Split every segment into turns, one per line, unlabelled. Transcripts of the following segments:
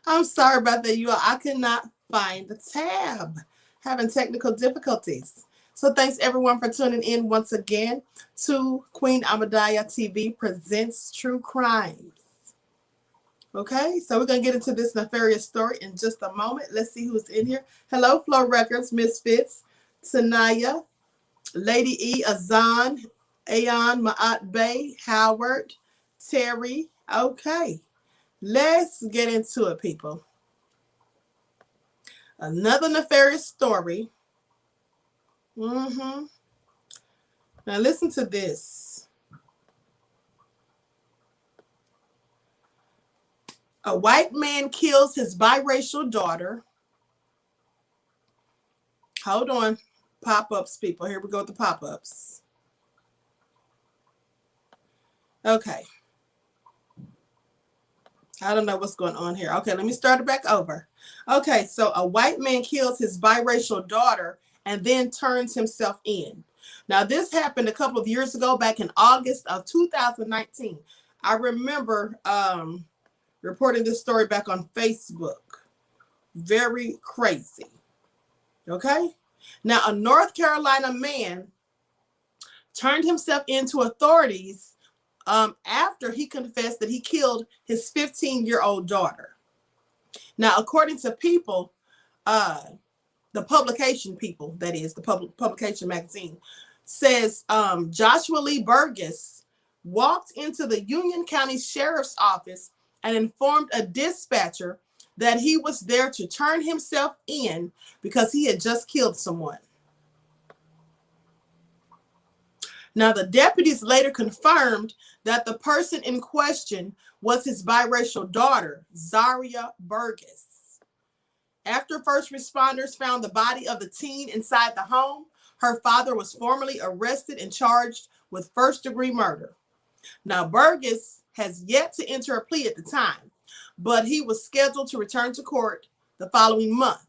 I'm sorry about that, you all. I could not find the tab. Having technical difficulties. So thanks everyone for tuning in once again to Queen Amadaya TV presents True Crimes. Okay, so we're gonna get into this nefarious story in just a moment. Let's see who's in here. Hello, Flow Records, Misfits, Tanaya, Lady E, Azan, Ayon, Maat Bay, Howard, Terry. Okay, let's get into it, people. Another nefarious story. Now listen to this. A white man kills his biracial daughter. Hold on. Pop-ups, people. Here we go with the pop-ups. Okay. I don't know what's going on here. Okay, let me start it back over. Okay, so a white man kills his biracial daughter and then turns himself in. Now, this happened a couple of years ago, back in August of 2019. I remember reporting this story back on Facebook. Very crazy. Okay? Now, a North Carolina man turned himself into authorities after he confessed that he killed his 15-year-old daughter. Now, according to People, the publication People, that is, the publication magazine, says Joshua Lee Burgess walked into the Union County Sheriff's Office and informed a dispatcher that he was there to turn himself in because he had just killed someone. Now, the deputies later confirmed that the person in question was his biracial daughter, Zaria Burgess. After first responders found the body of the teen inside the home, her father was formally arrested and charged with first-degree murder. Now, Burgess has yet to enter a plea at the time, but he was scheduled to return to court the following month.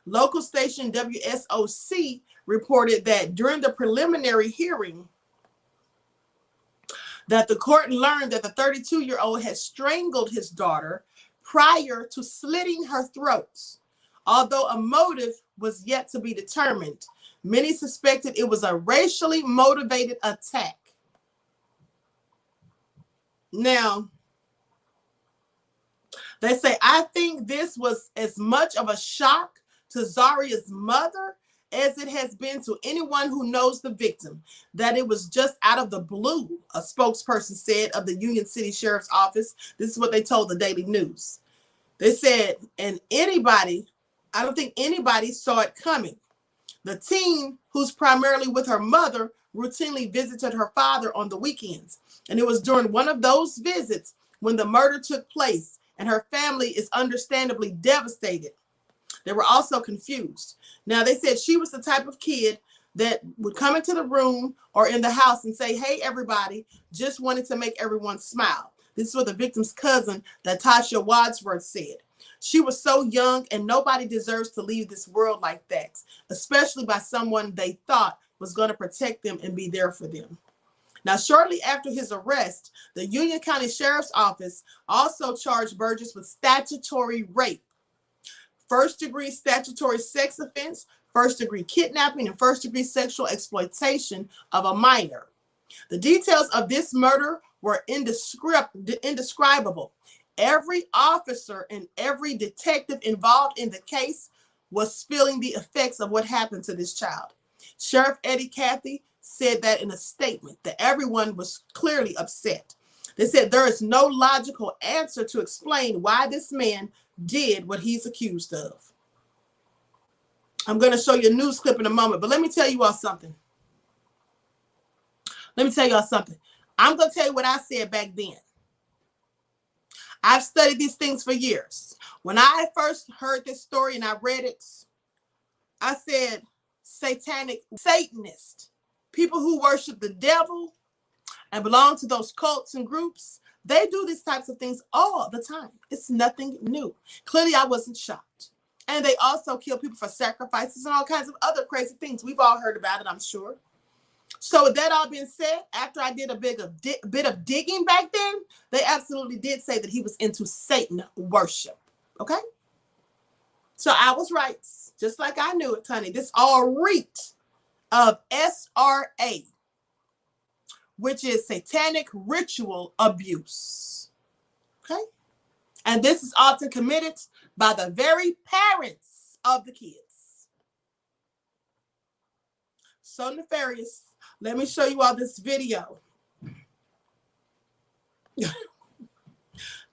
Local station WSOC reported that during the preliminary hearing, that the court learned that the 32-year-old had strangled his daughter prior to slitting her throat. Although a motive was yet to be determined, many suspected it was a racially motivated attack. Now, they say, I think this was as much of a shock to Zaria's mother as it has been to anyone who knows the victim, that it was just out of the blue, a spokesperson said of the Union City Sheriff's Office. This is what they told the Daily News. They said, I don't think anybody saw it coming. The teen, who's primarily with her mother, routinely visited her father on the weekends. And it was during one of those visits when the murder took place, and her family is understandably devastated. They were also confused. Now, they said she was the type of kid that would come into the room or in the house and say, hey, everybody, just wanted to make everyone smile. This is what the victim's cousin, Natasha Wadsworth, said. She was so young, and nobody deserves to leave this world like that, especially by someone they thought was going to protect them and be there for them. Now, shortly after his arrest, the Union County Sheriff's Office also charged Burgess with statutory rape, first-degree statutory sex offense, first-degree kidnapping, and first-degree sexual exploitation of a minor. The details of this murder were indescribable. Every officer and every detective involved in the case was feeling the effects of what happened to this child. Sheriff Eddie Cathy said that in a statement that everyone was clearly upset. They said there is no logical answer to explain why this man did what he's accused of. I'm going to show you a news clip in a moment, but let me tell you all something. I'm going to tell you what I said back then. I've studied these things for years. When I first heard this story and I read it, I said, Satanist, people who worship the devil and belong to those cults and groups, they do these types of things all the time. It's nothing new. Clearly, I wasn't shocked. And they also kill people for sacrifices and all kinds of other crazy things. We've all heard about it, I'm sure. So with that all being said, after I did a bit of digging back then, they absolutely did say that he was into Satan worship. Okay? So I was right, just like I knew it, honey. This all reeked of SRA, which is satanic ritual abuse. Okay? And this is often committed by the very parents of the kids. So nefarious. Let me show you all this video.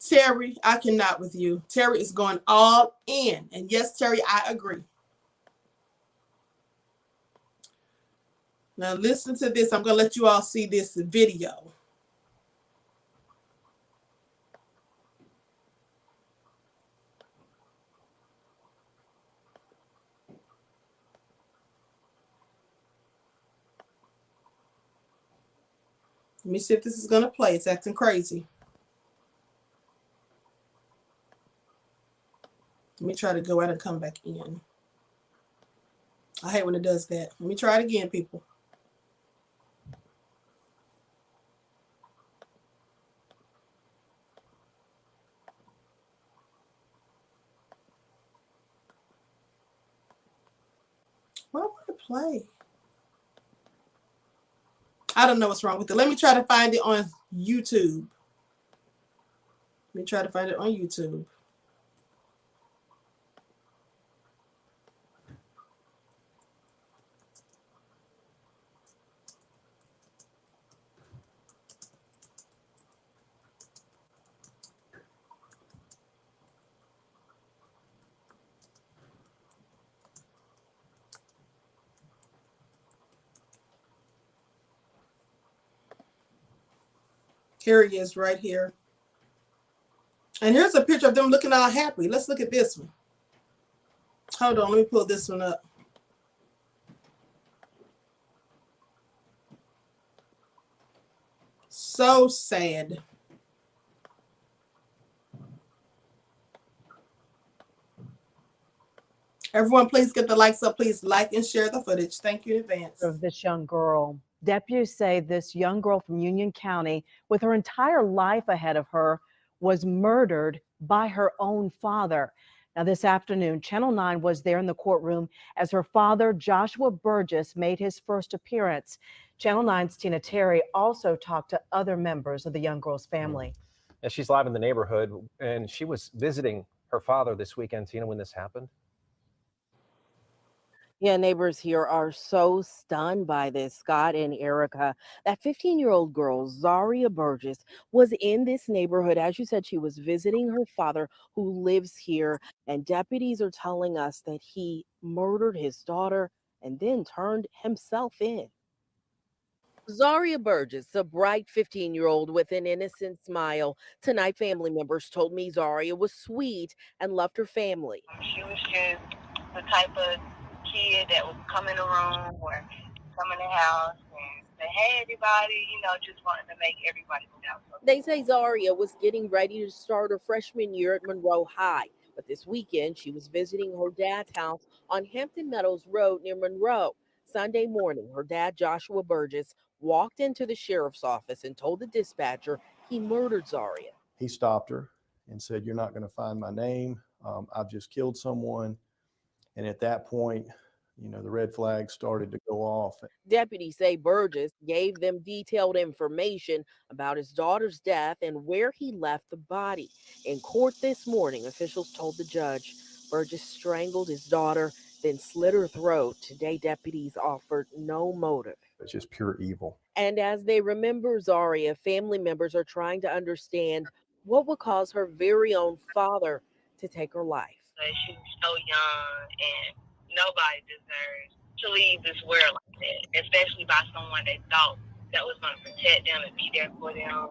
Terry, I cannot with you. Terry is going all in. And yes, Terry, I agree. Now listen to this. I'm going to let you all see this video. Let me see if this is going to play. It's acting crazy. Let me try to go out and come back in. I hate when it does that. Let me try it again, people. Why would it play? I don't know what's wrong with it. Let me try to find it on YouTube. Let me try to find it on YouTube. Here he is right here. And here's a picture of them looking all happy. Let's look at this one. Hold on, let me pull this one up. So sad. Everyone, please get the likes up. Please like and share the footage. Thank you in advance.
Of this young girl. Deputies say this young girl from Union County, with her entire life ahead of her, was murdered by her own father. Now, this afternoon, Channel 9 was there in the courtroom as her father, Joshua Burgess, made his first appearance. Channel 9's Tina Terry also talked to other members of the young girl's family.
And she's live in the neighborhood, and she was visiting her father this weekend, Tina, when this happened.
Yeah, neighbors here are so stunned by this, Scott and Erica. That 15-year-old girl, Zaria Burgess, was in this neighborhood. As you said, she was visiting her father who lives here. And deputies are telling us that he murdered his daughter and then turned himself in. Zaria Burgess, a bright 15-year-old with an innocent smile. Tonight, family members told me Zaria was sweet and loved her family.
She was just the type of kid that would come in the room or come in the house and say, hey, everybody, just wanted to make everybody look out.
They say Zaria was getting ready to start her freshman year at Monroe High. But this weekend, she was visiting her dad's house on Hampton Meadows Road near Monroe. Sunday morning, her dad, Joshua Burgess, walked into the sheriff's office and told the dispatcher he murdered Zaria.
He stopped her and said, you're not going to find my name. I've just killed someone. And at that point, the red flags started to go off.
Deputies say Burgess gave them detailed information about his daughter's death and where he left the body. In court this morning, officials told the judge Burgess strangled his daughter, then slit her throat. Today, deputies offered no motive.
It's just pure evil.
And as they remember Zaria, family members are trying to understand what would cause her very own father to take her life.
She was so young, and nobody deserves to leave this world like that, especially by someone they thought that was going to protect them and be there for them.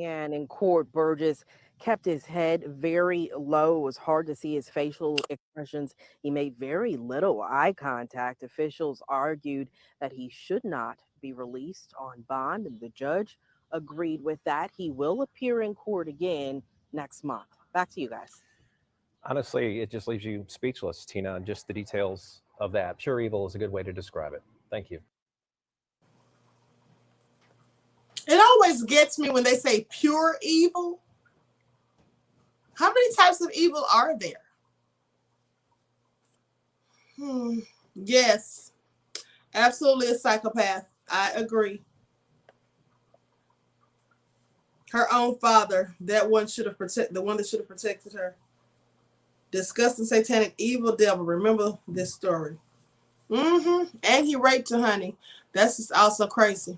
And in court, Burgess kept his head very low. It was hard to see his facial expressions. He made very little eye contact. Officials argued that he should not be released on bond, and the judge agreed with that. He will appear in court again next month. Back to you guys.
Honestly, it just leaves you speechless, Tina, and just the details of that. Pure evil is a good way to describe it. Thank you.
It always gets me when they say pure evil. How many types of evil are there? Yes, absolutely a psychopath. I agree. Her own father, that one should have protected, the one that should have protected her. Disgusting, satanic, evil devil. Remember this story. And he raped her, honey. That's just also crazy.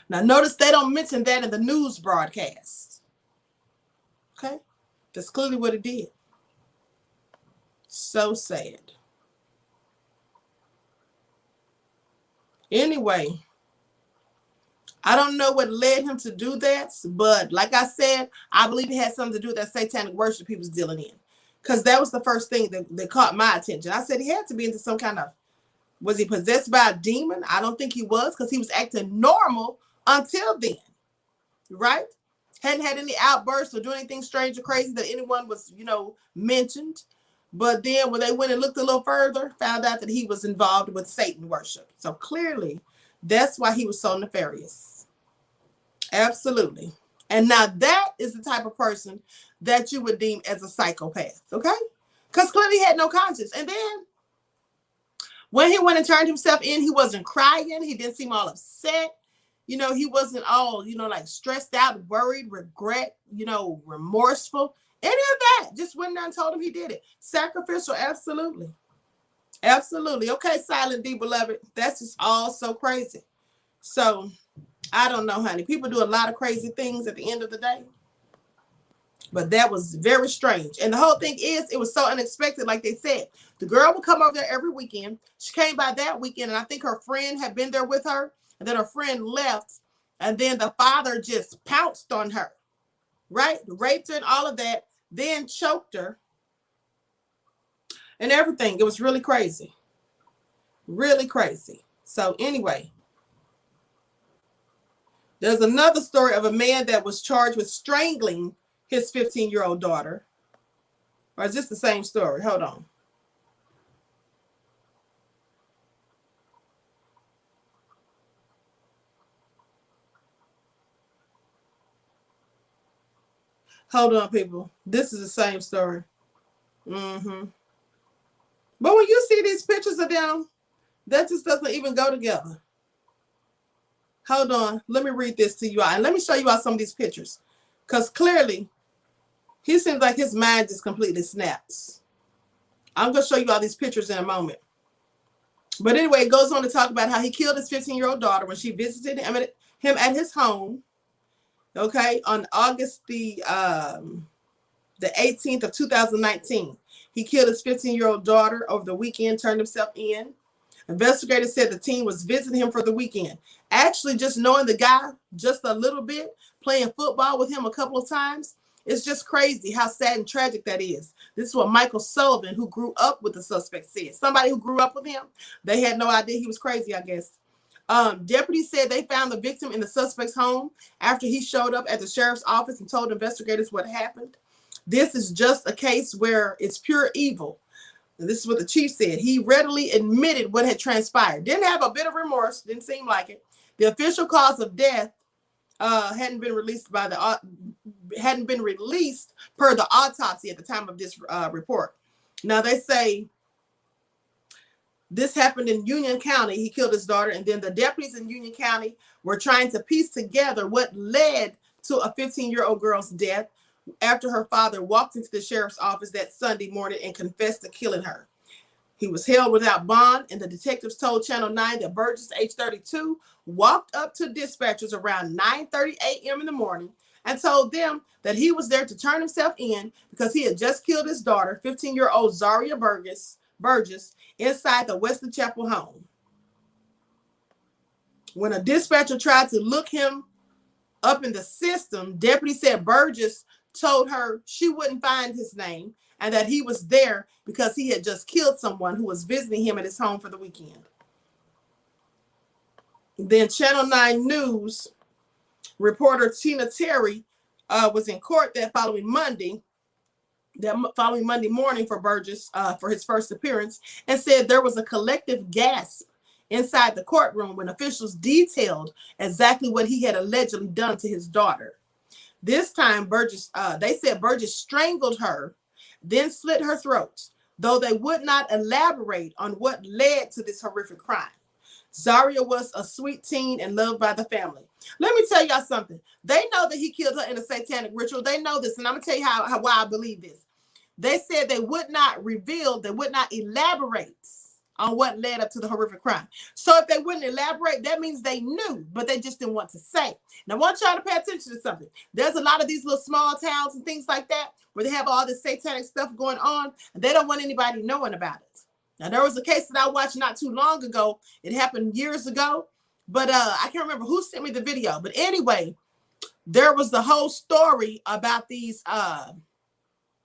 Now, notice they don't mention that in the news broadcast. Okay? That's clearly what it did. So sad. Anyway, I don't know what led him to do that, but like I said, I believe it had something to do with that satanic worship he was dealing in. Because that was the first thing that caught my attention. I said he had to be into some kind of, was he possessed by a demon? I don't think he was, because he was acting normal until then, right? Hadn't had any outbursts or doing anything strange or crazy that anyone was, mentioned. But then when they went and looked a little further, found out that he was involved with Satan worship. So clearly, that's why he was so nefarious. Absolutely. And now that is the type of person that you would deem as a psychopath, okay? Because clearly he had no conscience. And then when he went and turned himself in, he wasn't crying. He didn't seem all upset. He wasn't all, like stressed out, worried, regret, remorseful. Any of that. Just went down and told him he did it. Sacrificial, absolutely. Absolutely. Okay, Silent D, beloved. That's just all so crazy. So, I don't know, honey. People do a lot of crazy things at the end of the day. But that was very strange. And the whole thing is, it was so unexpected, like they said. The girl would come over there every weekend. She came by that weekend, and I think her friend had been there with her. And then her friend left. And then the father just pounced on her. Right? Raped her and all of that. Then choked her. And everything. It was really crazy. Really crazy. So anyway. There's another story of a man that was charged with strangling his 15-year-old daughter. Or is this the same story? Hold on. Hold on, people. This is the same story. But when you see these pictures of them, that just doesn't even go together. Hold on. Let me read this to you all. And let me show you all some of these pictures. Because clearly, he seems like his mind just completely snaps. I'm going to show you all these pictures in a moment. But anyway, it goes on to talk about how he killed his 15-year-old daughter when she visited him at his home. Okay, on August the 18th of 2019. He killed his 15-year-old daughter over the weekend, turned himself in. Investigators said the teen was visiting him for the weekend. Actually, just knowing the guy just a little bit, playing football with him a couple of times, it's just crazy how sad and tragic that is. This is what Michael Sullivan, who grew up with the suspect, said. Somebody who grew up with him, they had no idea he was crazy, I guess. Deputies said they found the victim in the suspect's home after he showed up at the sheriff's office and told investigators what happened. This is just a case where it's pure evil. And this is what the chief said. He readily admitted what had transpired. Didn't have a bit of remorse. Didn't seem like it. The official cause of death hadn't been released per the autopsy at the time of this report. Now they say this happened in Union County. He killed his daughter, and then the deputies in Union County were trying to piece together what led to a 15-year-old girl's death after her father walked into the sheriff's office that Sunday morning and confessed to killing her. He was held without bond, and the detectives told Channel 9 that Burgess, age 32, walked up to dispatchers around 9:30 a.m. in the morning and told them that he was there to turn himself in because he had just killed his daughter, 15-year-old Zaria Burgess, inside the Wesley Chapel home. When a dispatcher tried to look him up in the system, deputy said Burgess told her she wouldn't find his name and that he was there because he had just killed someone who was visiting him at his home for the weekend. Then Channel 9 News reporter Tina Terry was in court that following Monday morning for Burgess for his first appearance and said there was a collective gasp inside the courtroom when officials detailed exactly what he had allegedly done to his daughter. This time, they said Burgess strangled her, then slit her throat, though they would not elaborate on what led to this horrific crime. Zaria was a sweet teen and loved by the family. Let me tell y'all something. They know that he killed her in a satanic ritual. They know this, and I'm going to tell you why I believe this. They said they would not reveal, they would not elaborate on what led up to the horrific crime. So if they wouldn't elaborate, that means they knew, but they just didn't want to say. Now, I want y'all to pay attention to something. There's a lot of these little small towns and things like that where they have all this satanic stuff going on, and they don't want anybody knowing about it. Now, there was a case that I watched not too long ago. It happened years ago, but I can't remember who sent me the video. But anyway, there was the whole story about these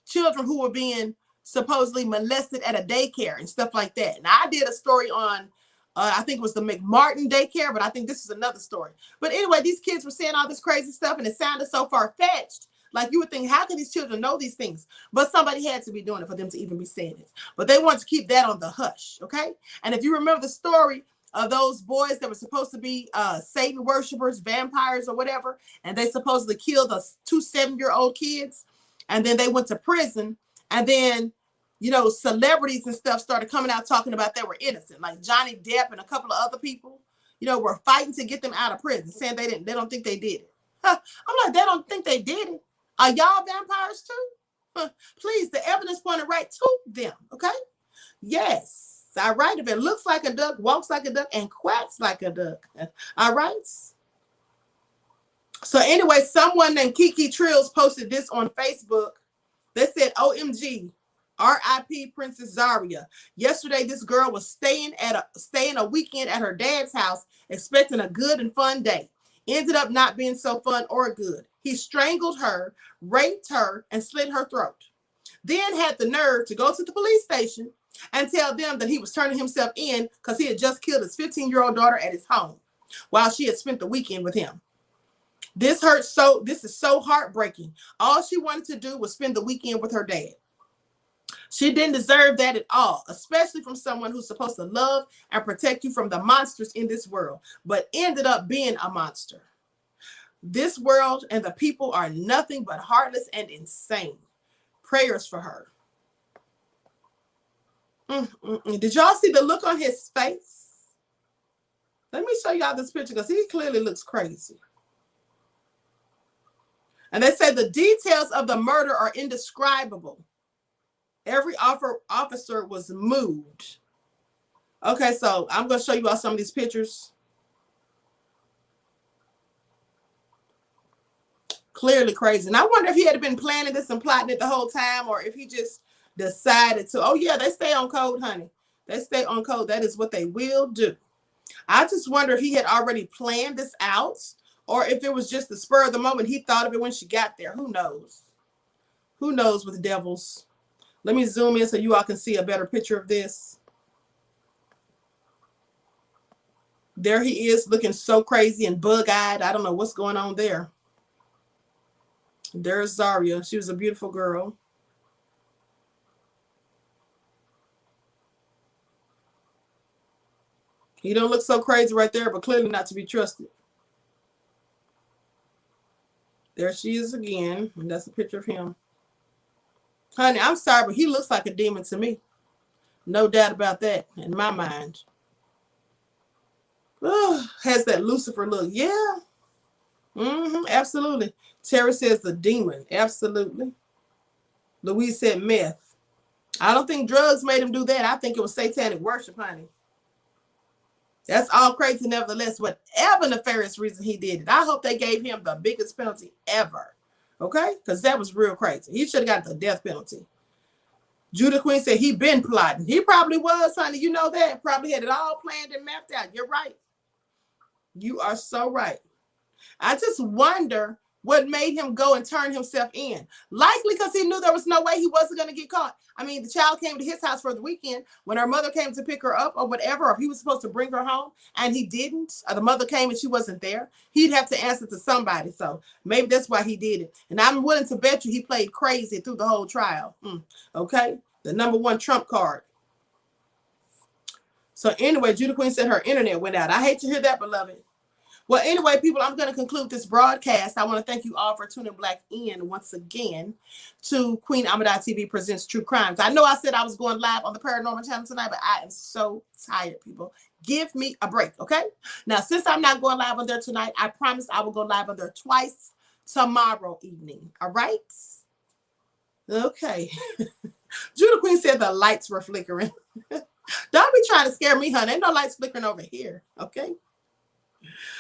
children who were being supposedly molested at a daycare and stuff like that. And I did a story on, I think it was the McMartin daycare, but I think this is another story. But anyway, these kids were saying all this crazy stuff, and it sounded so far-fetched. Like you would think, how can these children know these things? But somebody had to be doing it for them to even be saying it. But they wanted to keep that on the hush, okay? And if you remember the story of those boys that were supposed to be Satan worshipers, vampires, or whatever, and they supposedly killed the 2 7-year-old kids, and then they went to prison, and then, you know, celebrities and stuff started coming out talking about they were innocent, like Johnny Depp and a couple of other people, you know, were fighting to get them out of prison, saying they don't think they did it. I'm like, they don't think they did it. Are y'all vampires too? Please, the evidence pointed right to them, okay? Yes, all right. If it looks like a duck, walks like a duck, and quacks like a duck, all right? So anyway, someone named Kiki Trills posted this on Facebook. They said, OMG, RIP Princess Zaria. Yesterday, this girl was staying a weekend at her dad's house, expecting a good and fun day. Ended up not being so fun or good. He strangled her, raped her, and slit her throat. Then had the nerve to go to the police station and tell them that he was turning himself in because he had just killed his 15-year-old daughter at his home while she had spent the weekend with him. This hurts so, this is so heartbreaking. All she wanted to do was spend the weekend with her dad. She didn't deserve that at all, especially from someone who's supposed to love and protect you from the monsters in this world, but ended up being a monster. This world and the people are nothing but heartless and insane. Prayers for her. Did y'all see the look on his face? Let me show y'all this picture because he clearly looks crazy. And they say the details of the murder are indescribable. Every officer was moved. Okay, so I'm going to show you all some of these pictures. Clearly crazy. And I wonder if he had been planning this and plotting it the whole time, or if he just decided to, oh yeah, they stay on code, honey. They stay on code. That is what they will do. I just wonder if he had already planned this out, or if it was just the spur of the moment. He thought of it when she got there. Who knows? Who knows with devils? Let me zoom in so you all can see a better picture of this. There he is, looking so crazy and bug-eyed. I don't know what's going on there. There's Zaria. She was a beautiful girl. He don't look so crazy right there, but clearly not to be trusted. There she is again, and that's a picture of him. Honey, I'm sorry, but he looks like a demon to me. No doubt about that in my mind. Oh, has that Lucifer look. Yeah. Absolutely. Terry says the demon. Absolutely. Louise said meth. I don't think drugs made him do that. I think it was satanic worship, honey. That's all crazy nevertheless. Whatever nefarious reason he did it, I hope they gave him the biggest penalty ever. Okay? Because that was real crazy. He should have got the death penalty. Judah Queen said he been plotting. He probably was, honey. You know that. Probably had it all planned and mapped out. You're right. You are so right. I just wonder what made him go and turn himself in. Likely because he knew there was no way he wasn't going to get caught. I mean, the child came to his house for the weekend when her mother came to pick her up or whatever, or if he was supposed to bring her home and he didn't, or the mother came and she wasn't there, he'd have to answer to somebody. So maybe that's why he did it. And I'm willing to bet you he played crazy through the whole trial. Okay? The #1 trump card. So anyway, Judah Queen said her internet went out. I hate to hear that, beloved. Well, anyway, people, I'm going to conclude this broadcast. I want to thank you all for tuning back in once again to Queen Amadai TV Presents True Crimes. I know I said I was going live on the Paranormal Channel tonight, but I am so tired, people. Give me a break, okay? Now, since I'm not going live on there tonight, I promise I will go live on there twice tomorrow evening, all right? Okay. Judah Queen said the lights were flickering. Don't be trying to scare me, honey. Ain't no lights flickering over here, okay?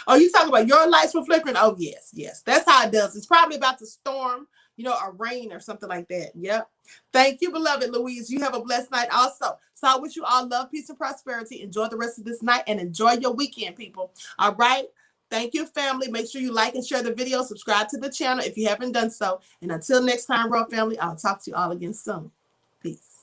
Oh, you talking about your lights were flickering? Oh, yes, yes. That's how it does. It's probably about to storm, a rain or something like that. Yep. Thank you, beloved Louise. You have a blessed night also. So I wish you all love, peace, and prosperity. Enjoy the rest of this night and enjoy your weekend, people. All right? Thank you, family. Make sure you like and share the video. Subscribe to the channel if you haven't done so. And until next time, Royal Family, I'll talk to you all again soon. Peace.